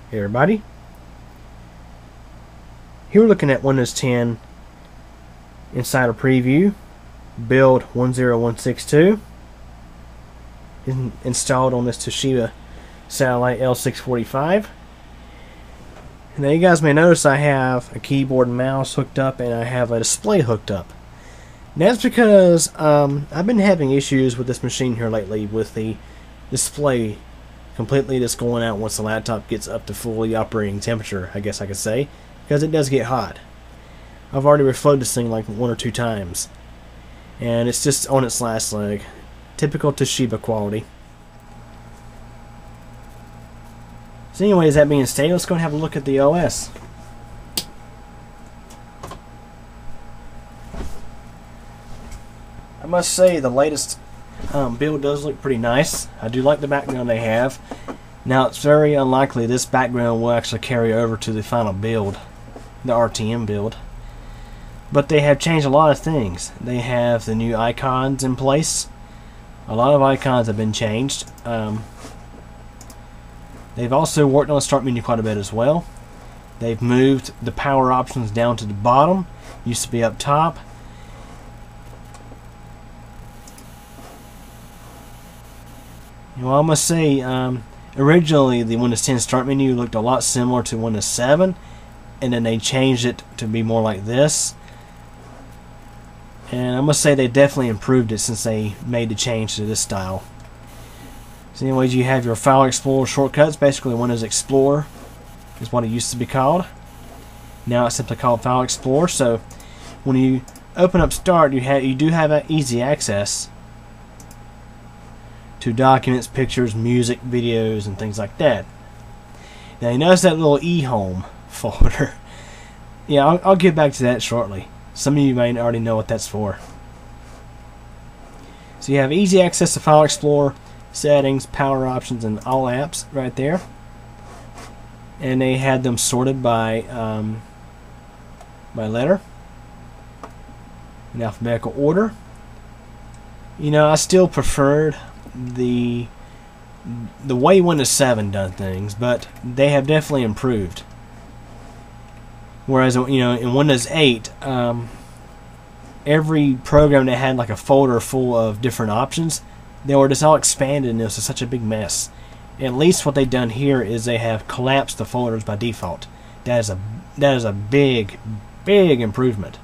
Hey everybody, here we're looking at Windows 10 Insider Preview, build 10162, installed on this Toshiba Satellite L645. And now you guys may notice I have a keyboard and mouse hooked up and I have a display hooked up. And that's because I've been having issues with this machine here lately with the display completely just going out once the laptop gets up to fully operating temperature, I guess I could say, because it does get hot. I've already reflowed this thing like 1 or 2 times, and it's just on its last leg. Typical Toshiba quality. So anyways, that being stated, let's go and have a look at the OS. I must say the latest build does look pretty nice. I do like the background they have. Now it's very unlikely this background will actually carry over to the final build, the RTM build. But they have changed a lot of things. They have the new icons in place. A lot of icons have been changed. They've also worked on the start menu quite a bit as well. They've moved the power options down to the bottom. Used to be up top. Well, I must say, originally the Windows 10 start menu looked a lot similar to Windows 7, and then they changed it to be more like this. And I must say they definitely improved it since they made the change to this style. So anyways, you have your File Explorer shortcuts. Basically Windows Explorer is what it used to be called. Now it's simply called File Explorer. So when you open up Start, you do have easy access to documents, pictures, music, videos, and things like that. Now you notice that little eHome folder. Yeah, I'll get back to that shortly. Some of you may already know what that's for. So you have easy access to File Explorer, settings, power options, and all apps right there. And they had them sorted by letter in alphabetical order. You know, I still preferred the way Windows 7 done things, but they have definitely improved. Whereas, you know, in Windows 8, every program that had like a folder full of different options, they were just all expanded and it was such a big mess. At least what they've done here is they have collapsed the folders by default. That is a big improvement.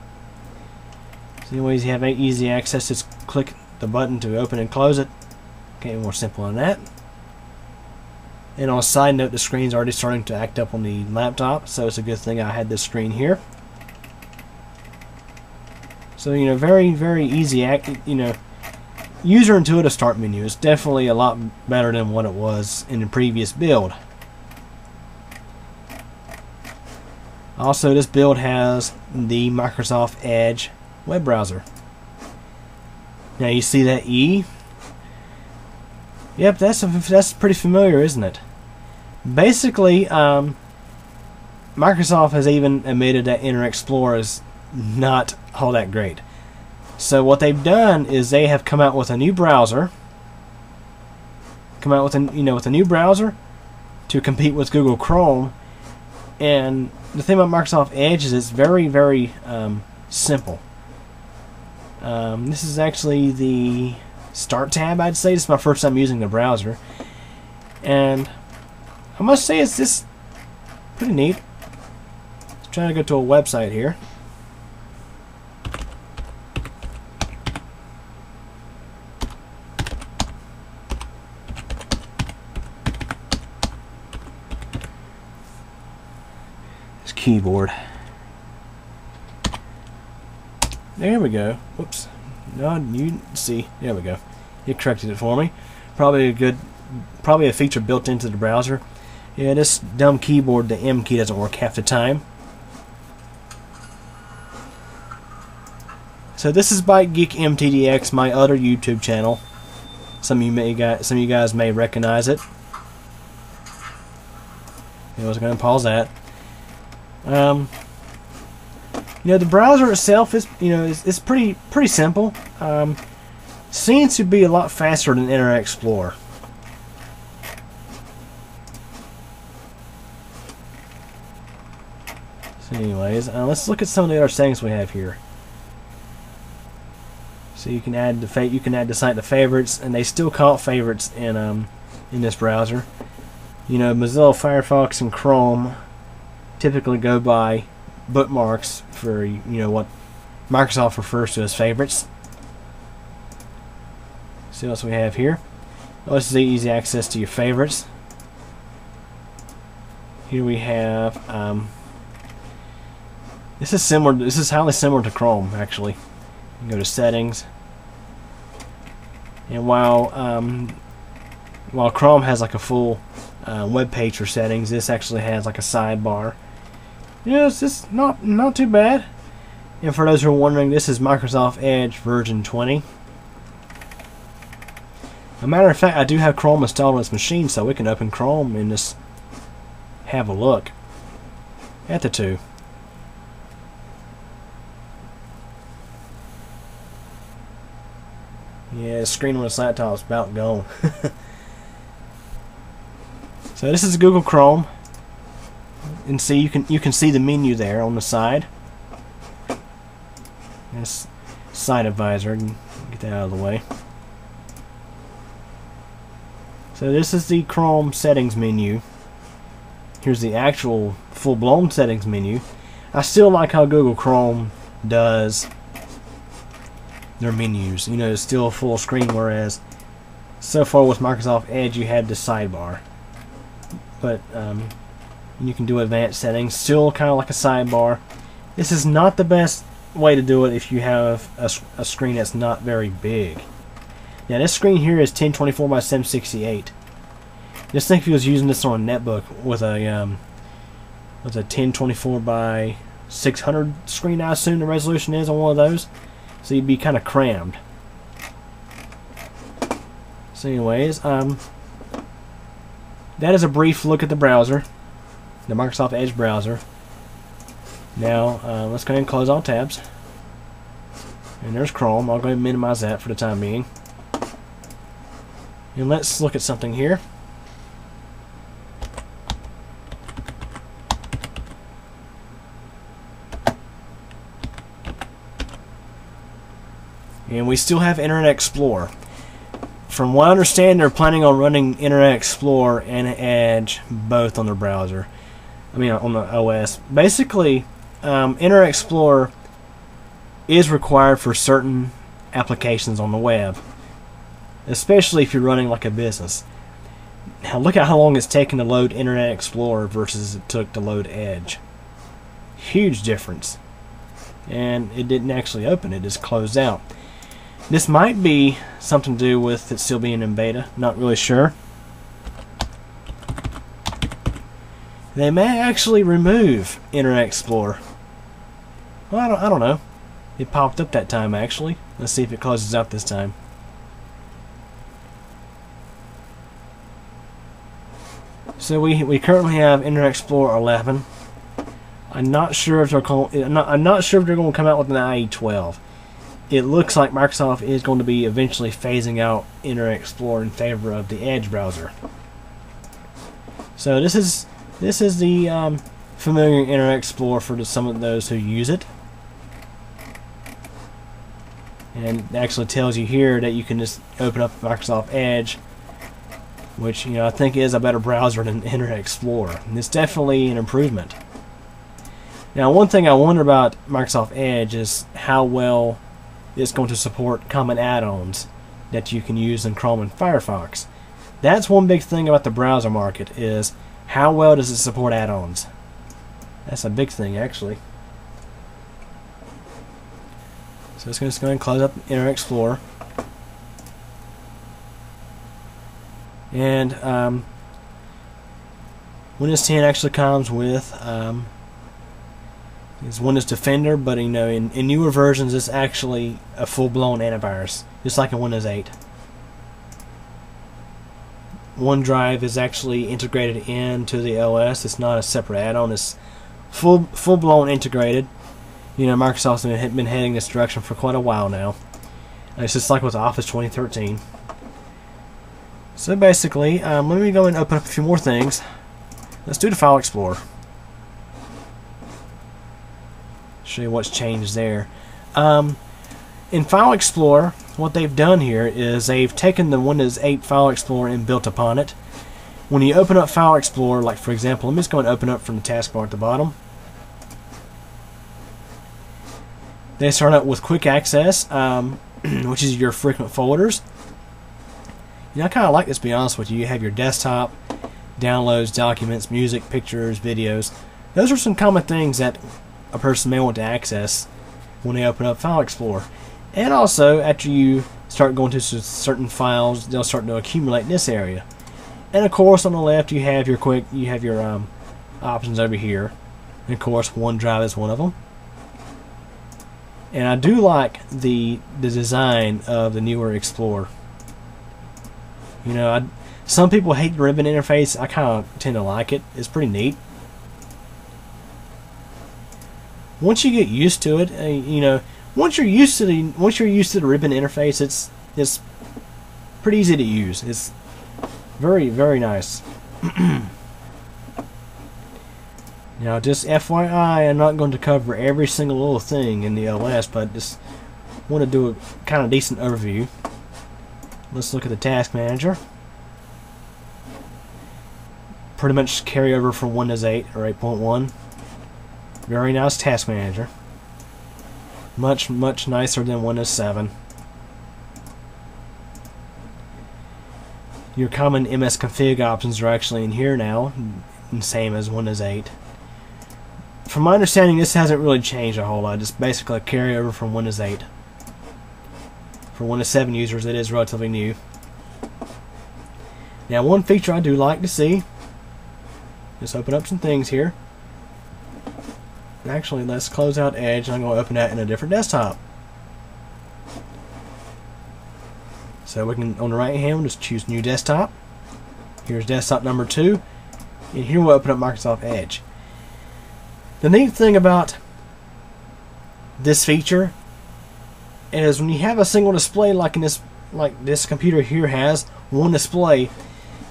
So anyways, you have easy access. Just click the button to open and close it. Okay, more simple than that. And on a side note, the screen's already starting to act up on the laptop, so it's a good thing I had this screen here. So, you know, very easy, user intuitive start menu is definitely a lot better than what it was in the previous build. Also, this build has the Microsoft Edge web browser. Now you see that E? Yep, that's pretty familiar, isn't it? Basically, Microsoft has even admitted that Internet Explorer is not all that great. So what they've done is they have come out with a new browser. With a new browser to compete with Google Chrome. And the thing about Microsoft Edge is it's very simple. This is actually the Start tab, I'd say. This is my first time using the browser, and I must say it's just pretty neat. I'm trying to go to a website here. This keyboard. There we go. Whoops. No, you see. There we go. It corrected it for me. Probably a feature built into the browser. Yeah, this dumb keyboard, the M key doesn't work half the time. So this is Byte Geek MTDX, my other YouTube channel. Some of you guys may recognize it. I was going to pause that. You know, the browser itself is, is pretty simple. Seems to be a lot faster than Internet Explorer. So anyways, let's look at some of the other settings we have here. So you can add the site to favorites, and they still call it favorites in this browser. You know, Mozilla Firefox and Chrome typically go by bookmarks for, you know, what Microsoft refers to as favorites. See what else we have here. Oh, this is easy access to your favorites. Here we have this is highly similar to Chrome, actually. You can go to settings, and while Chrome has like a full web page for settings, this actually has like a sidebar. Yeah, it's just not too bad. And for those who are wondering, this is Microsoft Edge version 20. As a matter of fact, I do have Chrome installed on this machine, so we can open Chrome and just have a look at the two. Yeah, the screen on this laptop is about gone. So this is Google Chrome, and see you can see the menu there on the side. This Site Advisor, get that out of the way. So this is the Chrome settings menu. Here's the actual full-blown settings menu. I still like how Google Chrome does their menus. You know, it's still full screen, whereas so far with Microsoft Edge you had the sidebar. But you can do advanced settings, still kind of like a sidebar. This is not the best way to do it if you have a screen that's not very big. Now this screen here is 1024 by 768. Just think if you was using this on a netbook with a 1024 by 600 screen, I assume the resolution is on one of those. So you'd be kind of crammed. So anyways, that is a brief look at the browser, the Microsoft Edge browser. Now let's go ahead and close all tabs. And there's Chrome. I'll go ahead and minimize that for the time being. And let's look at something here. And we still have Internet Explorer. From what I understand, they're planning on running Internet Explorer and Edge both on their browser. I mean, on the OS. Basically, Internet Explorer is required for certain applications on the web, especially if you're running like a business. Now, look at how long it's taken to load Internet Explorer versus it took to load Edge. Huge difference. And it didn't actually open, it just closed out. This might be something to do with it still being in beta, not really sure. They may actually remove Internet Explorer. Well, I don't know. It popped up that time actually. Let's see if it closes out this time. So we currently have Internet Explorer 11. I'm not sure if they're going to come out with an IE 12. It looks like Microsoft is going to be eventually phasing out Internet Explorer in favor of the Edge browser. So this is the familiar Internet Explorer for some of those who use it, and it actually tells you here that you can just open up Microsoft Edge, which I think is a better browser than Internet Explorer, and it's definitely an improvement. Now, one thing I wonder about Microsoft Edge is how well it's going to support common add-ons that you can use in Chrome and Firefox. That's one big thing about the browser market, is how well does it support add-ons. That's a big thing, actually. So let's just go ahead and close up Internet Explorer. And Windows 10 actually comes with is Windows Defender, but in newer versions it's actually a full-blown antivirus, just like in Windows 8. OneDrive is actually integrated into the OS. It's not a separate add-on. It's full-blown integrated. Microsoft's been heading this direction for quite a while now. And it's just like with Office 2013. So basically, let me go and open up a few more things. Let's do the File Explorer. Show you what's changed there. In File Explorer, what they've done here is they've taken the Windows 8 File Explorer and built upon it. When you open up File Explorer, like for example, let me just go and open up from the taskbar at the bottom. They start out with Quick Access, which is your frequent folders. You know, I kind of like this, to be honest with you. You have your desktop, downloads, documents, music, pictures, videos. Those are some common things that a person may want to access when they open up File Explorer. And also, after you start going to certain files, they'll start to accumulate in this area. And of course, on the left, you have your options over here. And of course, OneDrive is one of them. And I do like the design of the newer Explorer. You know, some people hate the ribbon interface. I kind of tend to like it. It's pretty neat. Once you get used to it, you know, once you're used to the ribbon interface, it's pretty easy to use. It's very, very nice. Now, just FYI, I'm not going to cover every single little thing in the OS, but just want to do a kind of decent overview. Let's look at the Task Manager. Pretty much carryover from Windows 8 or 8.1. Very nice Task Manager. Much, much nicer than Windows 7. Your common MS config options are actually in here now, same as Windows 8. From my understanding, this hasn't really changed a whole lot. It's basically a carryover from Windows 8. For Windows 7 users, it is relatively new. Now, one feature I do like to see, just open up some things here. Actually, let's close out Edge, and I'm going to open that in a different desktop. So we can, on the right hand, just choose New Desktop. Here's desktop number 2, and here we'll open up Microsoft Edge. The neat thing about this feature is when you have a single display like this computer here has, one display,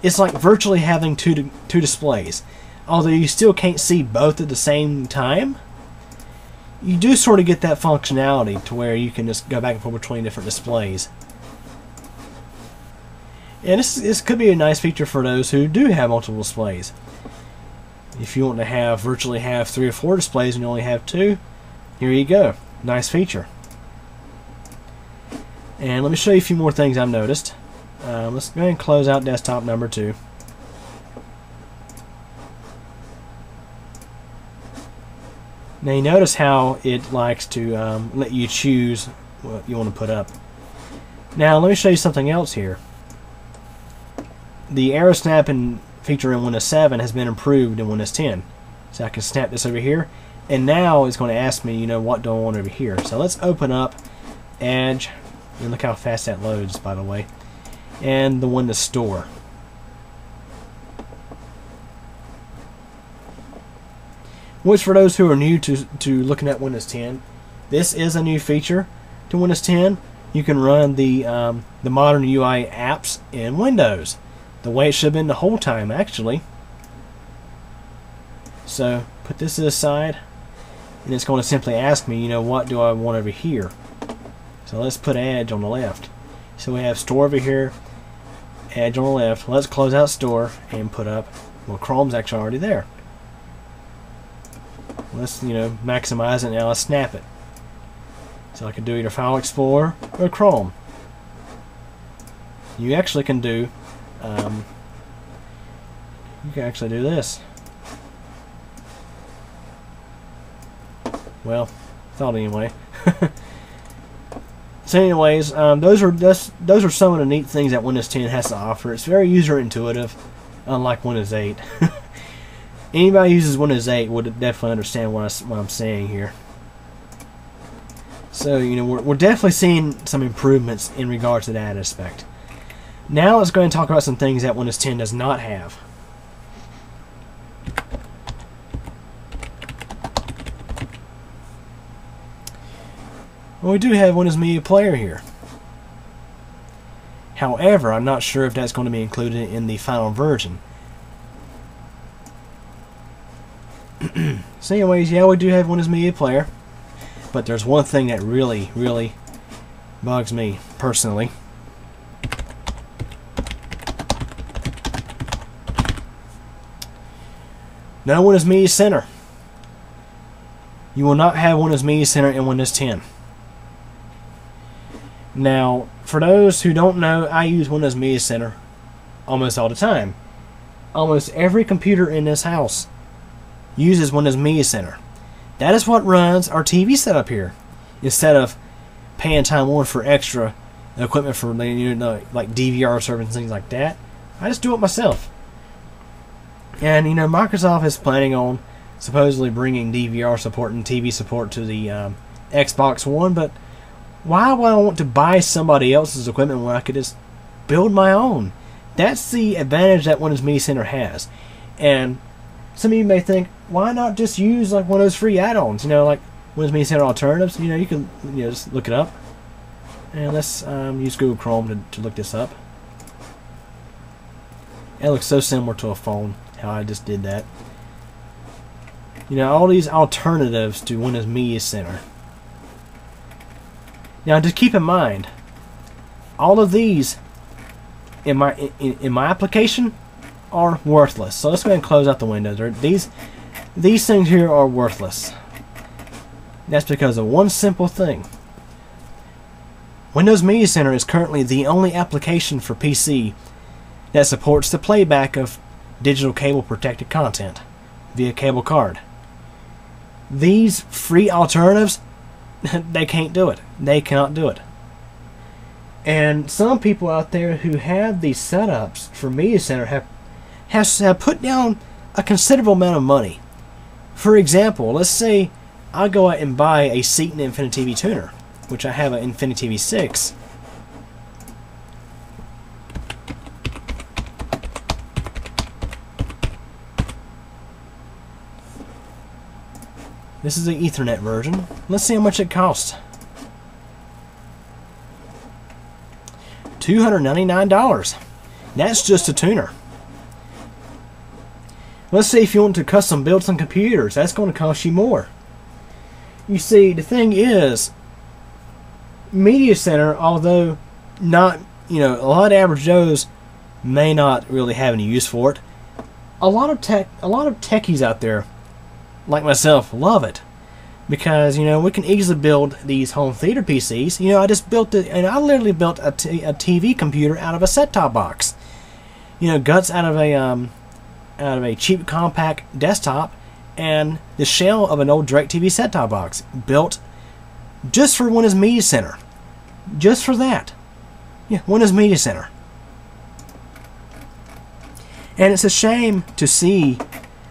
it's like virtually having two displays. Although you still can't see both at the same time, you do sort of get that functionality to where you can just go back and forth between different displays. And this could be a nice feature for those who do have multiple displays. If you want to virtually have 3 or 4 displays and you only have 2, here you go. Nice feature. And let me show you a few more things I've noticed. Let's go ahead and close out desktop number 2. Now you notice how it likes to let you choose what you want to put up. Now let me show you something else here. The arrow snapping feature in Windows 7 has been improved in Windows 10. So I can snap this over here, and now it's going to ask me, you know, what do I want over here. So let's open up Edge, and look how fast that loads, by the way, and the Windows Store. Which, for those who are new to looking at Windows 10, this is a new feature to Windows 10. You can run the modern UI apps in Windows, the way it should have been the whole time, actually. So put this to the side, and it's going to simply ask me, you know, what do I want over here. So let's put Edge on the left. So we have Store over here, Edge on the left. Let's close out Store and put up, well, Chrome's actually already there. Let's, you know, maximize it. Now let's snap it. So I can do either File Explorer or Chrome. You actually can do this. Well, thought anyway. So anyways, those are some of the neat things that Windows 10 has to offer. It's very user intuitive, unlike Windows 8. Anybody who uses Windows 8 would definitely understand what I'm saying here. So, you know, we're definitely seeing some improvements in regards to that aspect. Now let's go and talk about some things that Windows 10 does not have. Well, we do have Windows Media Player here. However, I'm not sure if that's going to be included in the final version. So anyways, yeah, we do have Windows Media Player. but there's one thing that really, really bugs me personally. No Windows Media Center. You will not have Windows Media Center in Windows 10. Now, for those who don't know, I use Windows Media Center almost all the time. Almost every computer in this house uses Windows Media Center. That is what runs our TV setup here. Instead of paying Time Warner for extra equipment for like DVR servers and things like that, I just do it myself. And Microsoft is planning on supposedly bringing DVR support and TV support to the Xbox One, but why would I want to buy somebody else's equipment when I could just build my own? That's the advantage that Windows Media Center has. And some of you may think, why not just use like one of those free add-ons? Like Windows Media Center alternatives. You can just look it up. And let's use Google Chrome to look this up. It looks so similar to a phone, how I just did that. All these alternatives to Windows Media Center. Now, just keep in mind, all of these in my application are worthless. So let's go ahead and close out the windows. These things here are worthless. That's because of one simple thing. Windows Media Center is currently the only application for PC that supports the playback of digital cable protected content via cable card. These free alternatives, they can't do it. They cannot do it. And some people out there who have these setups for Media Center have put down a considerable amount of money. For example, let's say I go out and buy a Seaton Infinity TV tuner, which I have an Infinity TV 6. This is the Ethernet version. Let's see how much it costs. $299. That's just a tuner. Let's say if you want to custom build some computers, that's going to cost you more. You see, the thing is, Media Center, although not, a lot of average Joes may not really have any use for it, a lot of techies out there like myself love it, because we can easily build these home theater PCs. I just built it, and I literally built a TV computer out of a set-top box. Guts out of a cheap compact desktop and the shell of an old DirecTV set-top box, built just for Windows Media Center. Just for that. Yeah, Windows Media Center. And it's a shame to see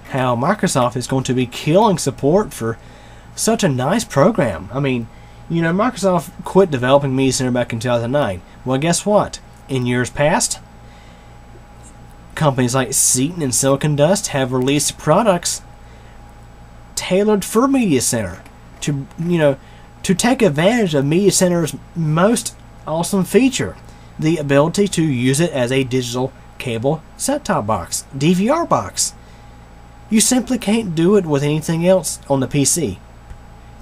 how Microsoft is going to be killing support for such a nice program. I mean, Microsoft quit developing Media Center back in 2009. Well, guess what? In years past, companies like Seaton and Silicon Dust have released products tailored for Media Center to take advantage of Media Center's most awesome feature, the ability to use it as a digital cable set-top box, DVR box. You simply can't do it with anything else on the PC.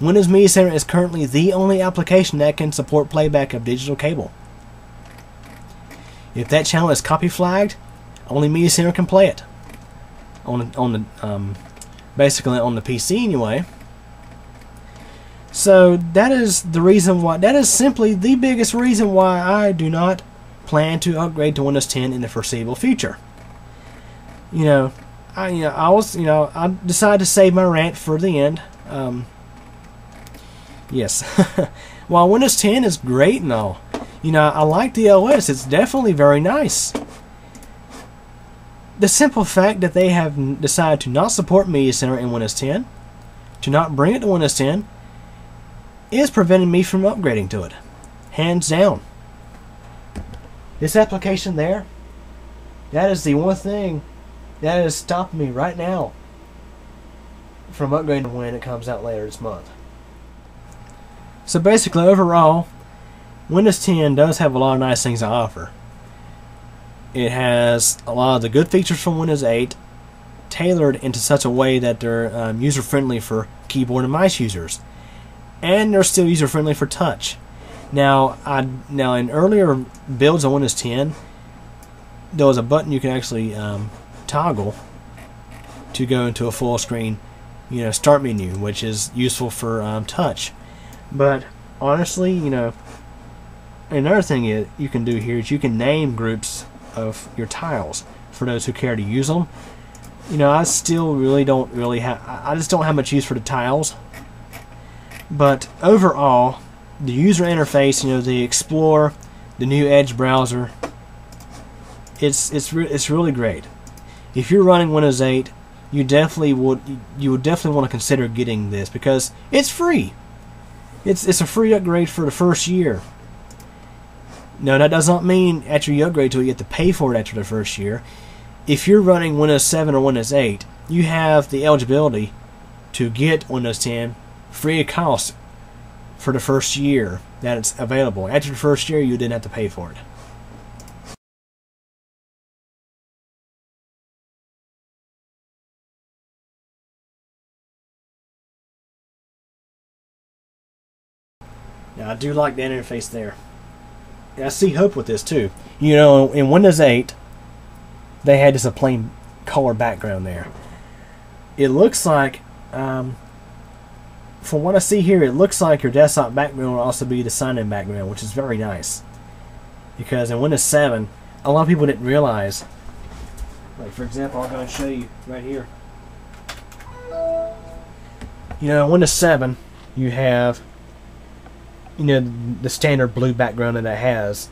Windows Media Center is currently the only application that can support playback of digital cable. If that channel is copy flagged, only Media Center can play it. Basically on the PC anyway. So that is the reason why. That is simply the biggest reason why I do not plan to upgrade to Windows 10 in the foreseeable future. I decided to save my rant for the end. Yes. While Windows 10 is great and all, I like the OS. It's definitely very nice. The simple fact that they have decided to not support Media Center in Windows 10, to not bring it to Windows 10, is preventing me from upgrading to it. Hands down. This application there, that is the one thing that is stopping me right now from upgrading when it comes out later this month. So basically, overall, Windows 10 does have a lot of nice things to offer. It has a lot of the good features from Windows 8 tailored into such a way that they're user-friendly for keyboard and mouse users. and they're still user friendly for touch. Now in earlier builds on Windows 10, there was a button you can actually toggle to go into a full screen, start menu, which is useful for touch. But honestly, another thing you can do here is you can name groups of your tiles for those who care to use them. I still really don't I just don't have much use for the tiles. But overall, the user interface, the Explorer, the new Edge browser, it's really great. If you're running Windows 8, you would definitely want to consider getting this because it's free. It's a free upgrade for the first year. No, that does not mean after you upgrade to it, you have to pay for it after the first year. If you're running Windows 7 or Windows 8, you have the eligibility to get Windows 10 free of cost for the first year that it's available. After the first year, you didn't have to pay for it. Now, I do like that interface there. And I see hope with this too. In Windows 8, they had just a plain color background there. It looks like, from what I see here, it looks like your desktop background will also be the sign-in background, which is very nice. Because in Windows 7, a lot of people didn't realize. Like, for example, I'll go and show you right here. In Windows 7, you have the standard blue background that it has,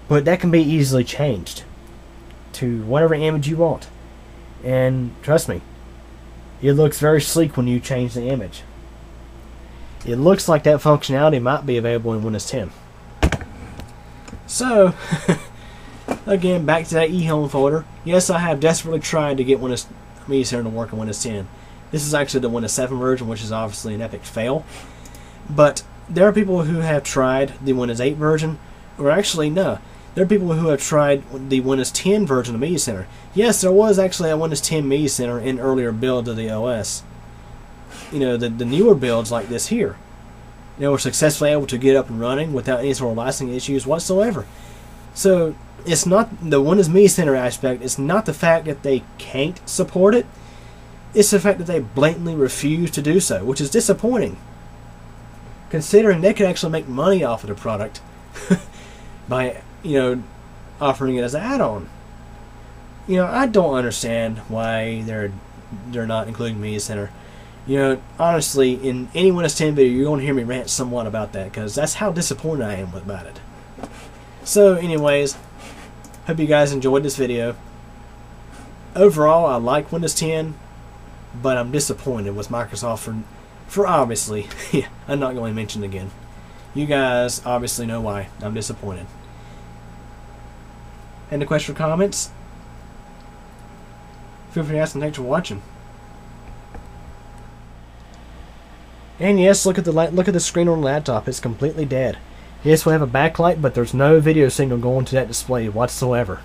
but that can be easily changed to whatever image you want, and trust me, it looks very sleek when you change the image. It looks like that functionality might be available in Windows 10. So again, back to that eHome folder. Yes, I have desperately tried to get Windows Media Center to work on Windows 10. This is actually the Windows 7 version, which is obviously an epic fail, but there are people who have tried the Windows 8 version, or actually, no. There are people who have tried the Windows 10 version of Media Center. Yes, there was actually a Windows 10 Media Center in earlier builds of the OS. The newer builds like this here, they were successfully able to get up and running without any sort of licensing issues whatsoever. So, it's not the Windows Media Center aspect, it's not the fact that they can't support it, it's the fact that they blatantly refuse to do so, which is disappointing, considering they could actually make money off of the product by, offering it as an add-on. I don't understand why they're not including Media Center. Honestly, in any Windows 10 video, you're going to hear me rant somewhat about that, because that's how disappointed I am about it. So, anyways, hope you guys enjoyed this video. Overall, I like Windows 10, but I'm disappointed with Microsoft for obviously, I'm not going to mention it again. You guys obviously know why I'm disappointed. Any questions or comments? Feel free to ask, and thanks for watching. And yes, look at the screen on the laptop. It's completely dead. Yes, we have a backlight, but there's no video signal going to that display whatsoever.